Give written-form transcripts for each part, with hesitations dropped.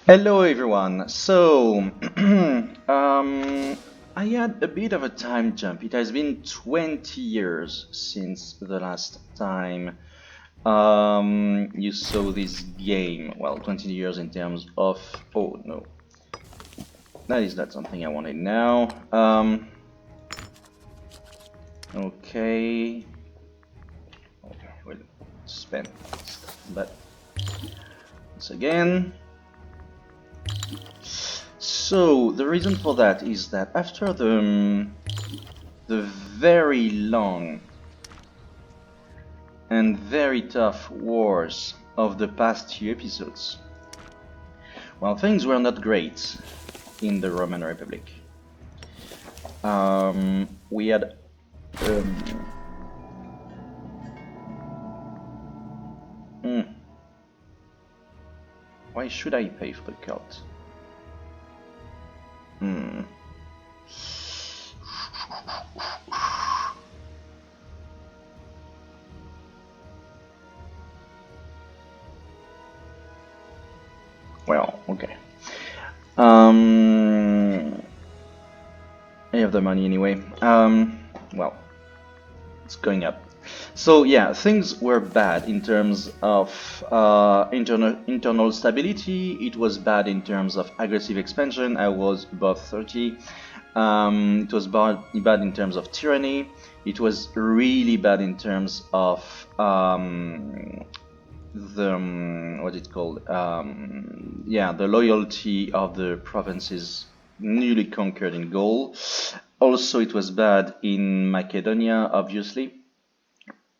Hello everyone. I had a bit of a time jump. It has been 20 years since the last time you saw this game. Well, 20 years in terms of... Oh no, that is not something I wanted now. Okay. Okay, we'll spend that once again. So the reason for that is that after the very long and very tough wars of the past few episodes, well, things were not great in the Roman Republic. We had why should I pay for the cult? Well, okay. I have the money anyway. Well, it's going up. So yeah, things were bad in terms of internal stability. It was bad in terms of aggressive expansion. I was above 30. It was bad in terms of tyranny. It was really bad in terms of what's it called? Yeah, the loyalty of the provinces newly conquered in Gaul. Also, it was bad in Macedonia, obviously.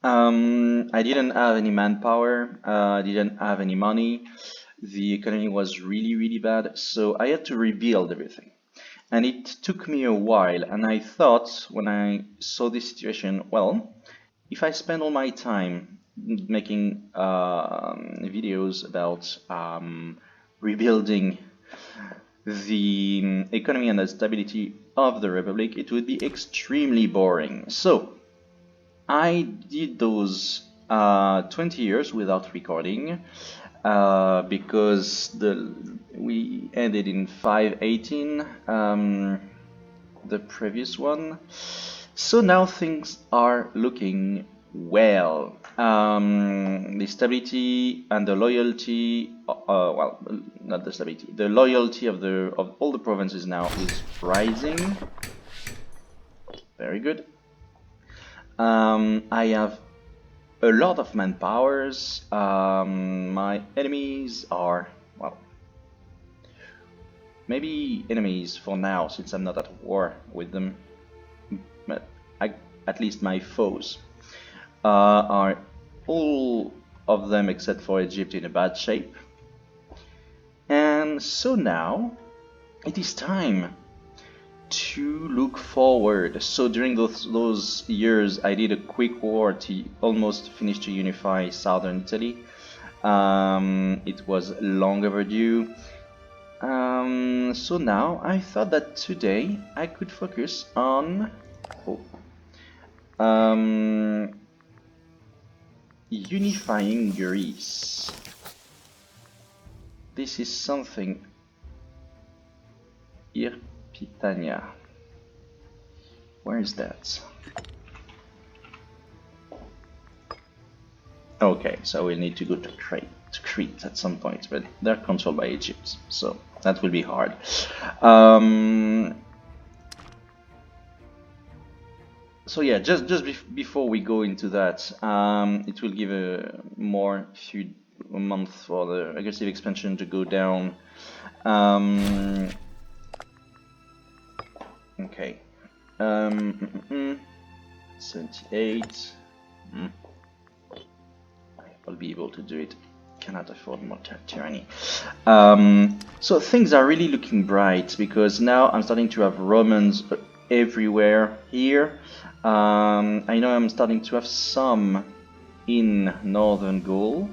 I didn't have any manpower. I didn't have any money. The economy was really bad, so I had to rebuild everything. And it took me a while, and I thought when I saw this situation, well, if I spend all my time making videos about rebuilding the economy and the stability of the Republic, it would be extremely boring. So I did those 20 years without recording because we ended in 518, the previous one. So now things are looking well. The stability and the loyalty, well, not the stability, the loyalty of all the provinces now is rising. Very good. I have a lot of manpowers. My enemies are, well, maybe enemies for now since I'm not at war with them, but at least my foes are all of them except for Egypt in a bad shape. And so now it is time to look forward. So during those years I did a quick war to almost finish to unify southern Italy. It was long overdue. So now I thought that today I could focus on unifying Greece. This is something Irpitania. Where is that? Okay, so we'll need to go to Crete at some point, but they're controlled by Egypt, so that will be hard. So yeah, just before we go into that, it will give a few months for the aggressive expansion to go down. Okay. 78. I'll be able to do it. Cannot afford more tyranny. So things are really looking bright because now I'm starting to have Romans everywhere here. I know I'm starting to have some in northern Gaul.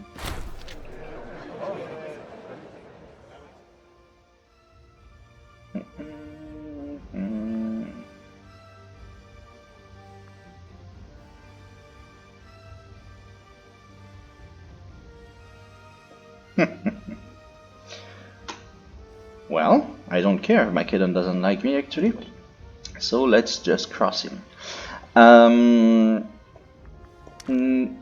Well, I don't care. Macedon doesn't like me actually. So let's just cross him.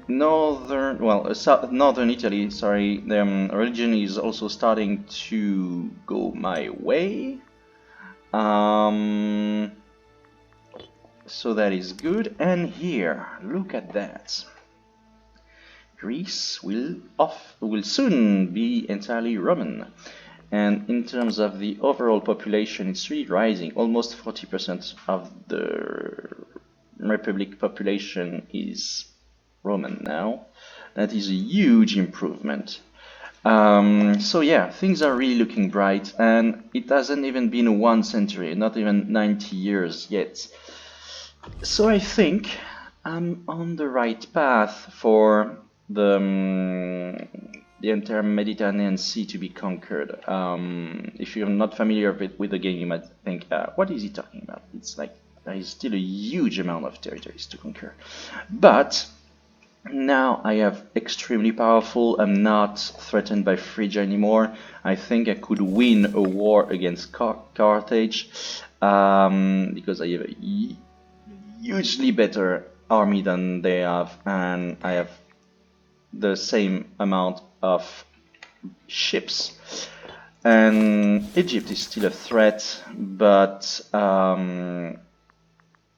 Northern Italy, sorry, the religion is also starting to go my way. So that is good. And here, look at that. Greece will soon be entirely Roman. And in terms of the overall population, it's really rising. Almost 40% of the Republic population is Roman now. That is a huge improvement. So yeah, things are really looking bright, and it hasn't even been 1 century, not even 90 years yet. So I think I'm on the right path for the entire Mediterranean Sea to be conquered. If you're not familiar with the game, you might think, what is he talking about? It's like there is still a huge amount of territories to conquer. But now I have extremely powerful. I'm not threatened by Phrygia anymore. I think I could win a war against Carthage because I have a hugely better army than they have, and I have the same amount of ships. And Egypt is still a threat, but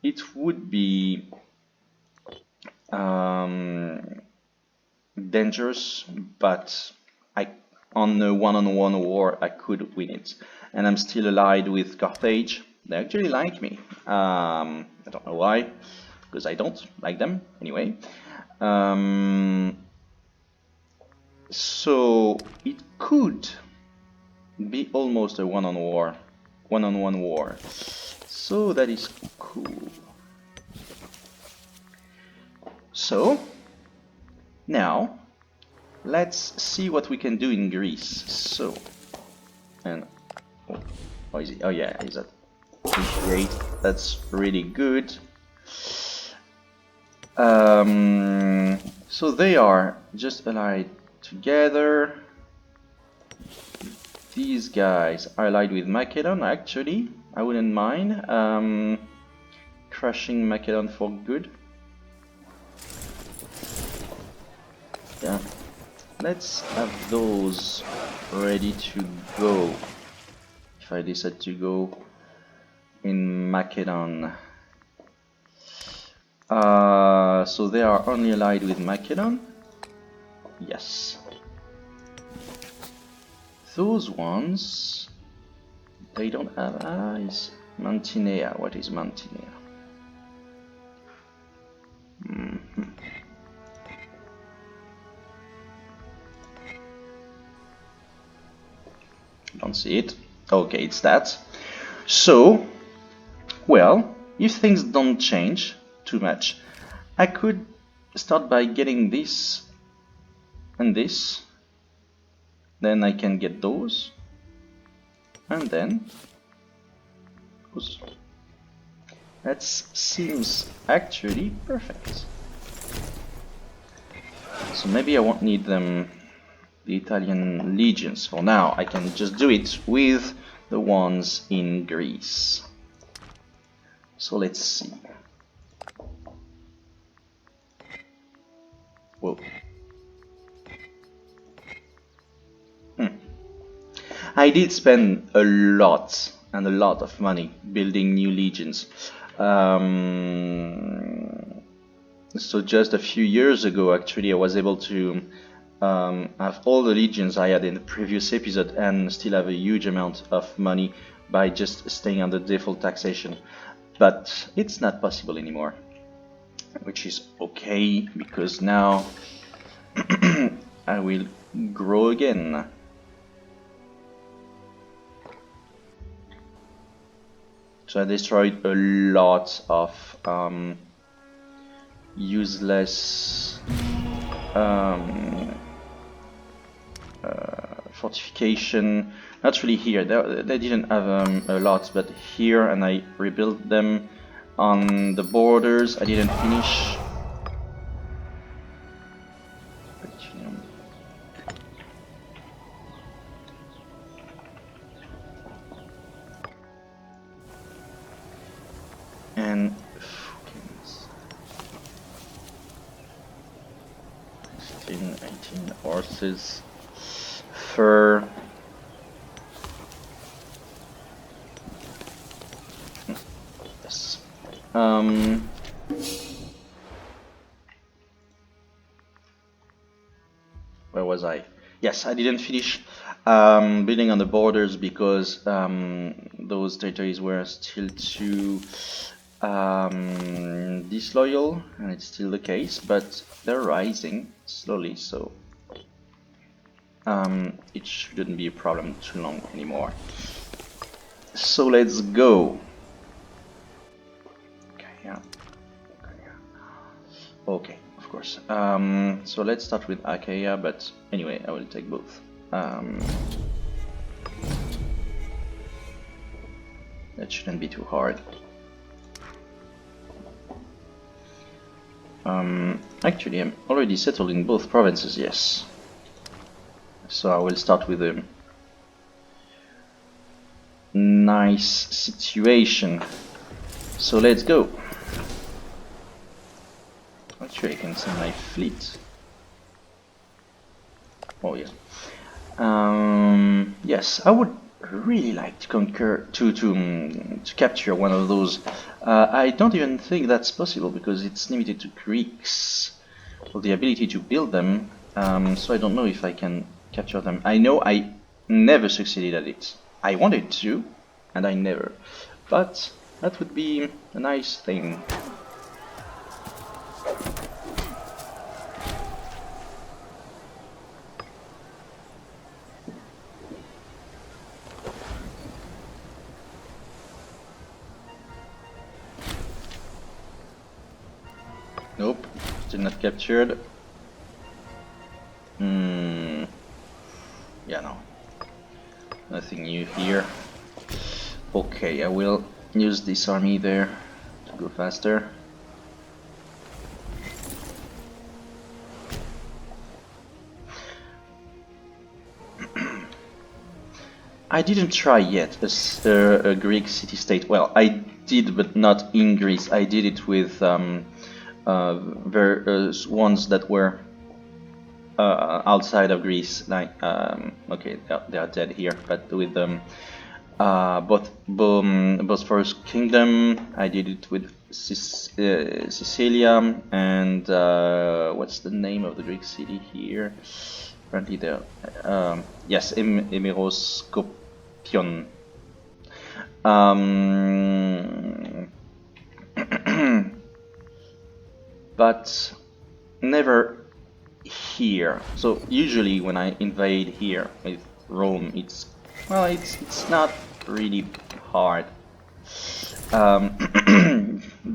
it would be dangerous, but on a one-on-one war I could win it. And I'm still allied with Carthage. They actually like me. I don't know why, because I don't like them anyway. So it could be almost a one-on-one war. So that is cool. So now let's see what we can do in Greece. So, and oh is he? Oh yeah, he's at 28. That's really good. So they are just allied together. These guys are allied with Macedon. Actually, I wouldn't mind crushing Macedon for good. Yeah, let's have those ready to go if I decide to go in Macedon. So they are only allied with Macedon? Yes. Those ones, they don't have eyes. Mantinea, what is Mantinea? Don't see it. Okay, it's that. So, well, if things don't change too much, I could start by getting this and this. Then I can get those. And then those. That seems actually perfect. So maybe I won't need them, the Italian legions for now. I can just do it with the ones in Greece. So let's see. Whoa. I did spend a lot of money building new legions. So just a few years ago, actually, I was able to have all the legions I had in the previous episode and still have a huge amount of money by just staying under default taxation. But it's not possible anymore, which is okay, because now I will grow again. So I destroyed a lot of useless fortification. Not really here, they didn't have a lot, but here, and I rebuilt them on the borders. I didn't finish. horses, fur. Yes. Where was I? Yes, I didn't finish building on the borders because those territories were still too disloyal, and it's still the case, but they're rising slowly, so it shouldn't be a problem too long anymore. So let's go. Okay, yeah. Okay, of course. So let's start with Achaia, but anyway, I will take both. That shouldn't be too hard. Actually, I'm already settled in both provinces, yes. So I will start with a nice situation. So let's go. Actually, I can send my fleet. Oh yeah. Yes, I would really like to conquer to capture one of those. I don't even think that's possible because it's limited to Greeks, or the ability to build them. So I don't know if I can capture them. I know I never succeeded at it. I wanted to, and I never. But that would be a nice thing. Nope, still not captured. Yeah, no. Nothing new here. Okay, I will use this army there to go faster. I didn't try yet a Greek city-state. Well, I did, but not in Greece. I did it with ones that were outside of Greece. Like, okay, they are dead here, but with Bosphorus Kingdom, I did it with Sicilia, and what's the name of the Greek city here? Apparently there, yes, Emeroskopion. But never here. So usually when I invade here with Rome, it's not really hard.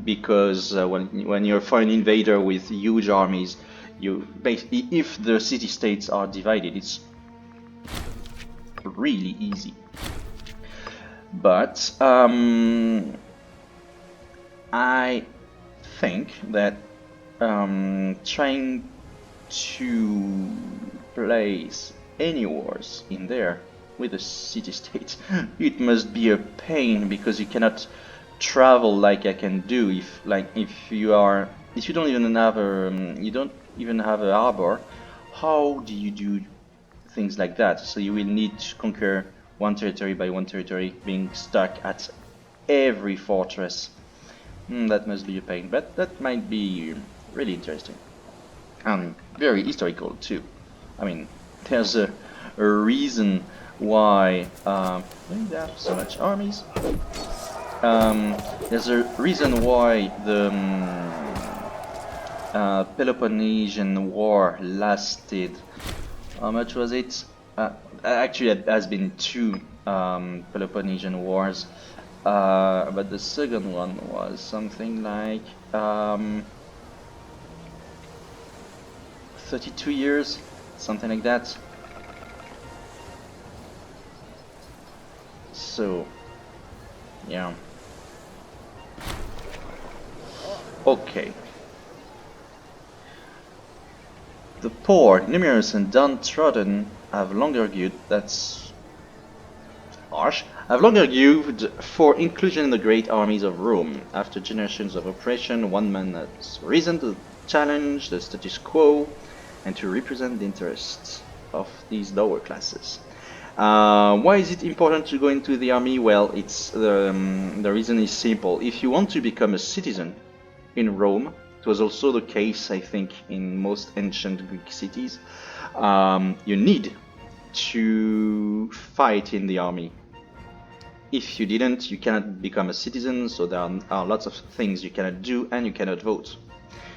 Because when you're a foreign invader with huge armies, you basically, if the city-states are divided, it's really easy. But I think that trying to place any wars in there with a city-state, it must be a pain because you cannot travel like I can do. If you don't even have a harbor, how do you do things like that? So you will need to conquer one territory by one territory, being stuck at every fortress. That must be a pain, but that might be really interesting and very historical too. I mean, there's a reason why they have so much armies. There's a reason why the Peloponnesian War lasted. How much was it? Actually, it has been two Peloponnesian Wars, but the second one was something like 32 years, something like that. So, yeah. Okay. The poor, numerous and downtrodden have long argued, that's harsh, have long argued for inclusion in the great armies of Rome. After generations of oppression, one man has risen to challenge the status quo. and to represent the interests of these lower classes. Why is it important to go into the army? Well, the reason is simple. If you want to become a citizen in Rome, it was also the case, I think, in most ancient Greek cities, you need to fight in the army. If you didn't, you cannot become a citizen, so there are lots of things you cannot do and you cannot vote.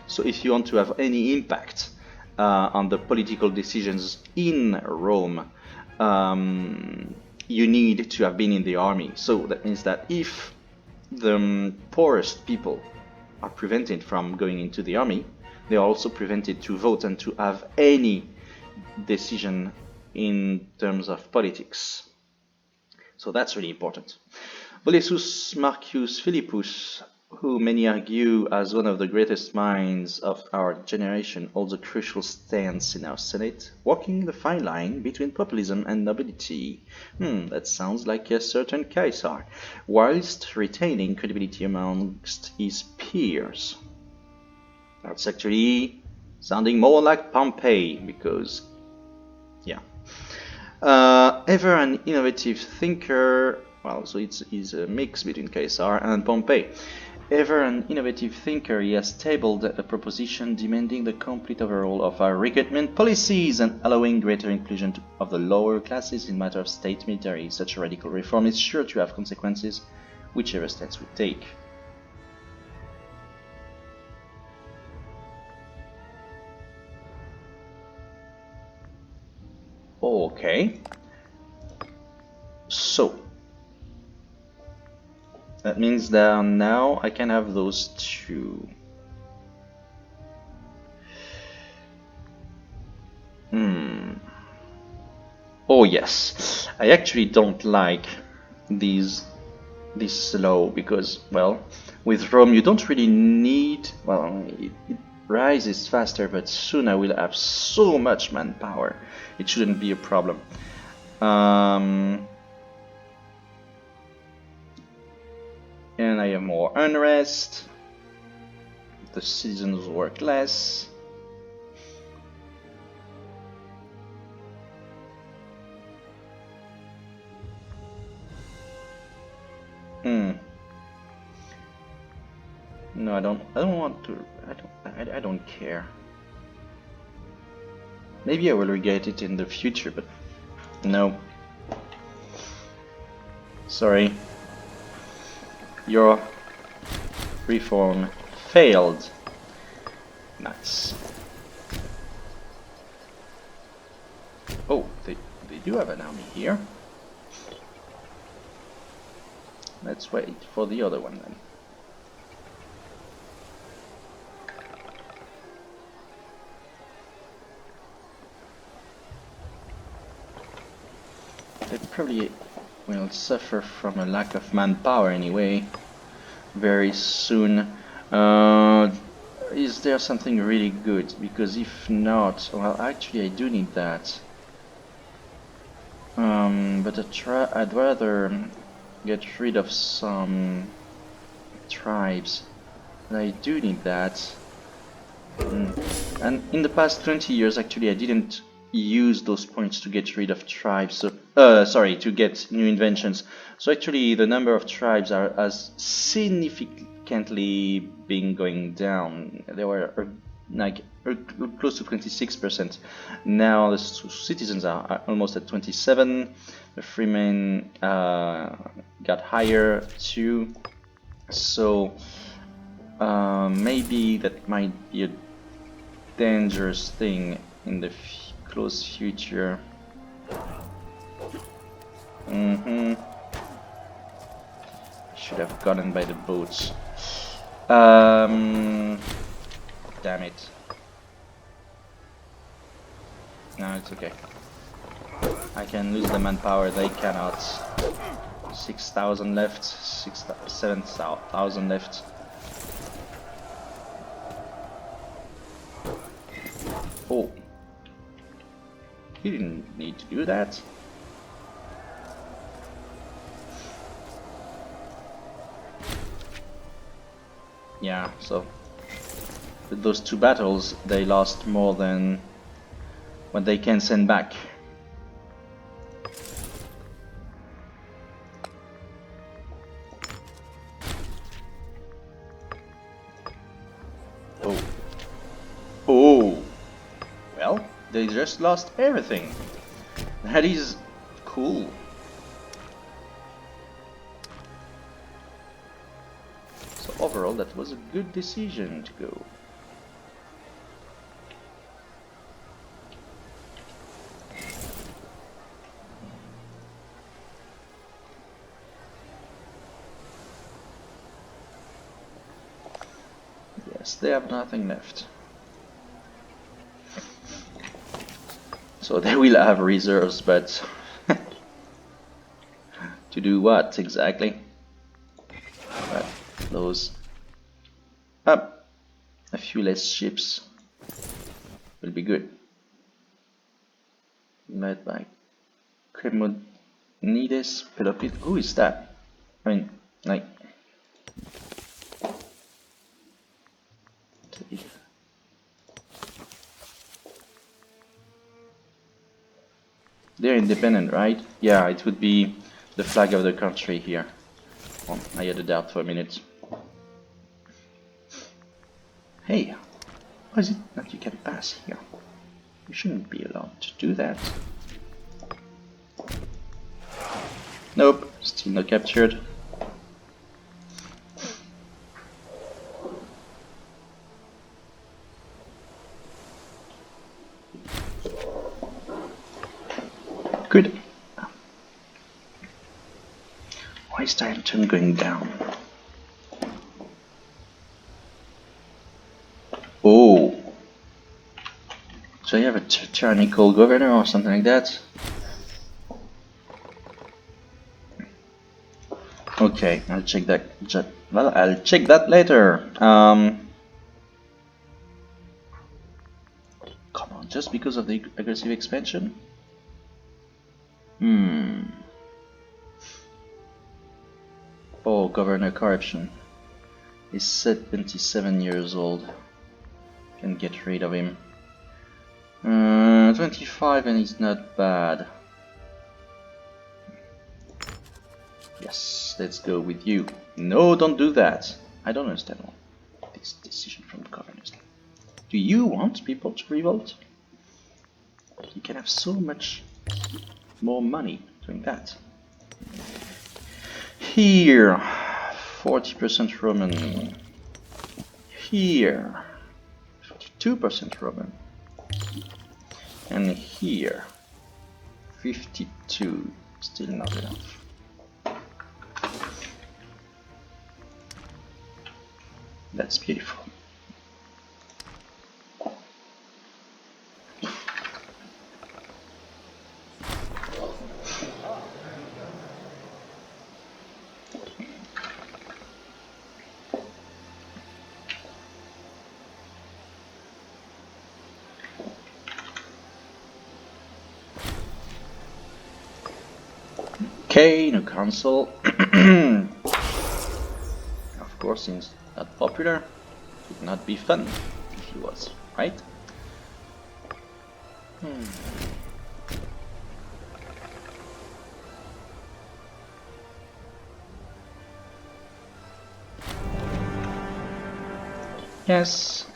So if you want to have any impact on the political decisions in Rome, you need to have been in the army. So that means that if the poorest people are prevented from going into the army, they are also prevented to vote and to have any decision in terms of politics. So that's really important. Bolesus Marcus Philippus, who many argue as one of the greatest minds of our generation, holds a crucial stance in our Senate, walking the fine line between populism and nobility. That sounds like a certain Caesar, whilst retaining credibility amongst his peers. That's actually sounding more like Pompey, because, yeah. Ever an innovative thinker, well, so it's a mix between Caesar and Pompey. Ever an innovative thinker, he has tabled a proposition demanding the complete overhaul of our recruitment policies and allowing greater inclusion of the lower classes in matter of state military. Such a radical reform is sure to have consequences, whichever steps we take. Okay. So that means that now I can have those two. Oh yes, I actually don't like this law because, well, with Rome you don't really need, well, it rises faster, but soon I will have so much manpower. It shouldn't be a problem. And I have more unrest. The citizens work less. No, I don't want to. I don't care. Maybe I will regret it in the future, but no. Sorry. Your reform failed. Nice. Oh, they do have an army here. Let's wait for the other one then. They probably will suffer from a lack of manpower anyway, very soon. Is there something really good? Because if not, well, actually I do need that. But I'd rather get rid of some tribes. But I do need that. And in the past 20 years, actually, I didn't use those points to get rid of tribes. So, sorry, to get new inventions. So actually, the number of tribes has significantly been going down. They were like close to 26%. Now the citizens are almost at 27. The freemen got higher too. So maybe that might be a dangerous thing in the close future. Should have gotten by the boats. Damn it. No, it's okay. I can lose the manpower, they cannot. 6,000 left, 7,000 left. Oh. He didn't need to do that. Yeah, so with those two battles, they lost more than what they can send back. Oh. Oh. Well, they just lost everything. That is cool. So overall, that was a good decision to go. Yes, they have nothing left. So they will have reserves, but to do what exactly? But those up, a few less ships will be good. Led by Cremonides Pelopit. Who is that? I mean, like. They're independent, right? Yeah, it would be the flag of the country here. Oh, I had a doubt for a minute. Hey, why is it that you can pass here? You shouldn't be allowed to do that. Nope, still not captured. Good. Why is Dianton going down? Oh. So you have a tyrannical governor or something like that? Okay, I'll check that. Well, I'll check that later. Come on, just because of the aggressive expansion? Oh, governor corruption. He's 77 years old. Can get rid of him. 25 and he's not bad. Yes, let's go with you. No, don't do that. I don't understand this decision from the governors. Do you want people to revolt? You can have so much more money doing that. Here, 40% Roman. Here, 42% Roman. And here, 52. Still not enough. That's beautiful. Okay, no council. Of course, since not popular, it would not be fun if he was, right? Yes.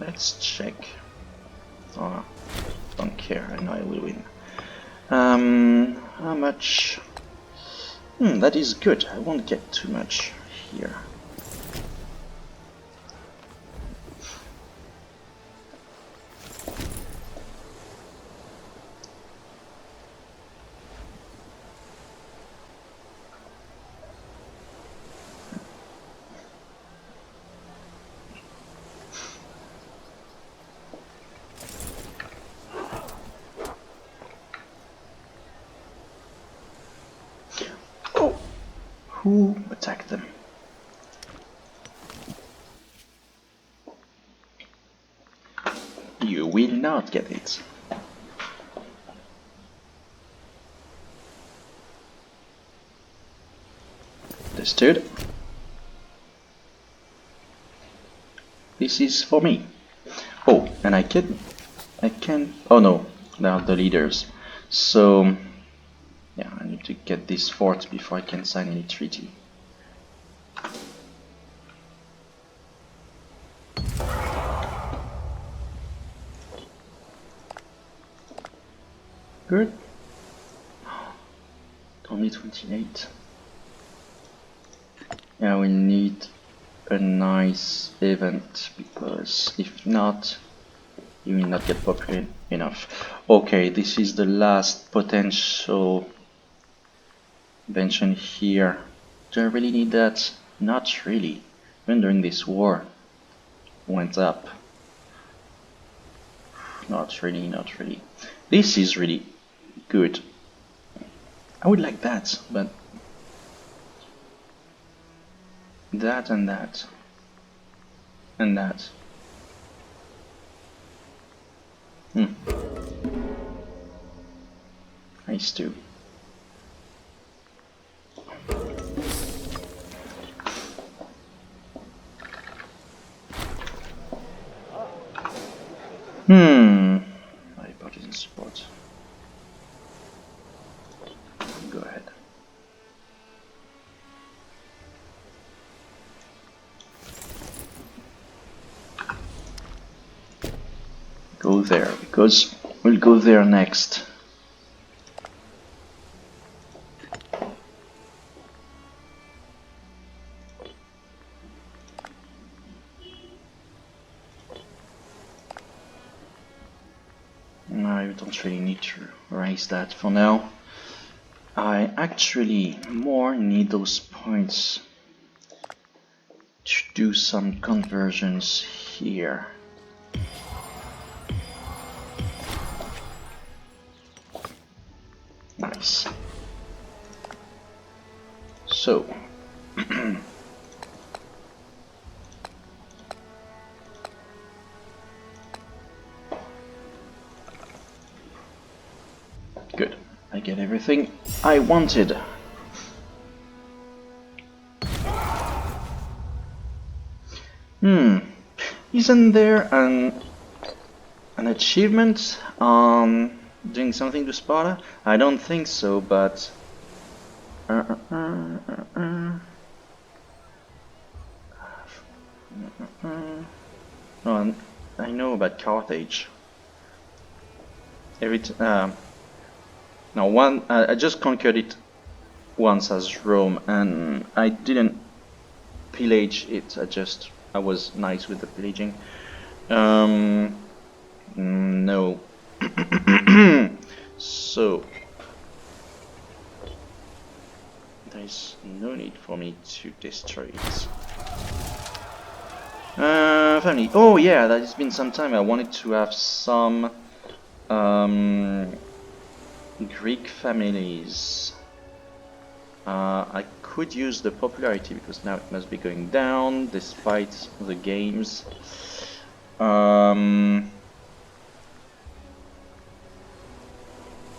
Let's check. Oh, don't care, I know I will win. How much? That is good. I won't get too much here. Who attacked them? You will not get it. Understood. This is for me. Oh, and I can, oh no, they are the leaders. So, yeah, I need to get this fort before I can sign any treaty. Good. Only 28. Yeah, we need a nice event, because if not, you will not get popular enough. Okay, this is the last potential invention here. Do I really need that? Not really. Even during this war, went up. Not really, not really. This is really good. I would like that, but that and that and that. Nice too. My partisan support. Go ahead. Go there, because we'll go there next. I don't really need to raise that for now. I actually more need those points to do some conversions here. Nice. So good. I get everything I wanted. Isn't there an achievement on doing something to Sparta? I don't think so, but no, I know about Carthage. I just conquered it once as Rome, and I didn't pillage it. I was nice with the pillaging. No. So there's no need for me to destroy it. Family. Oh yeah, that has been some time. I wanted to have some Greek families. I could use the popularity, because now it must be going down despite the games.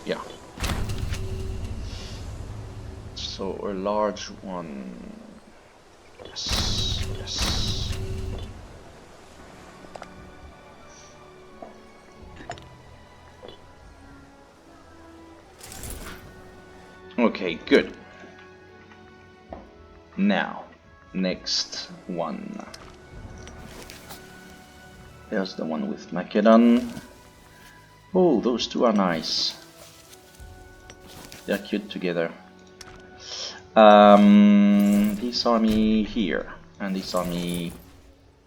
Yeah. So a large one. Yes, yes. Okay, good. Now, next one. There's the one with Macedon. Oh, those two are nice. They're cute together. This army here, and this army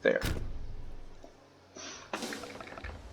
there.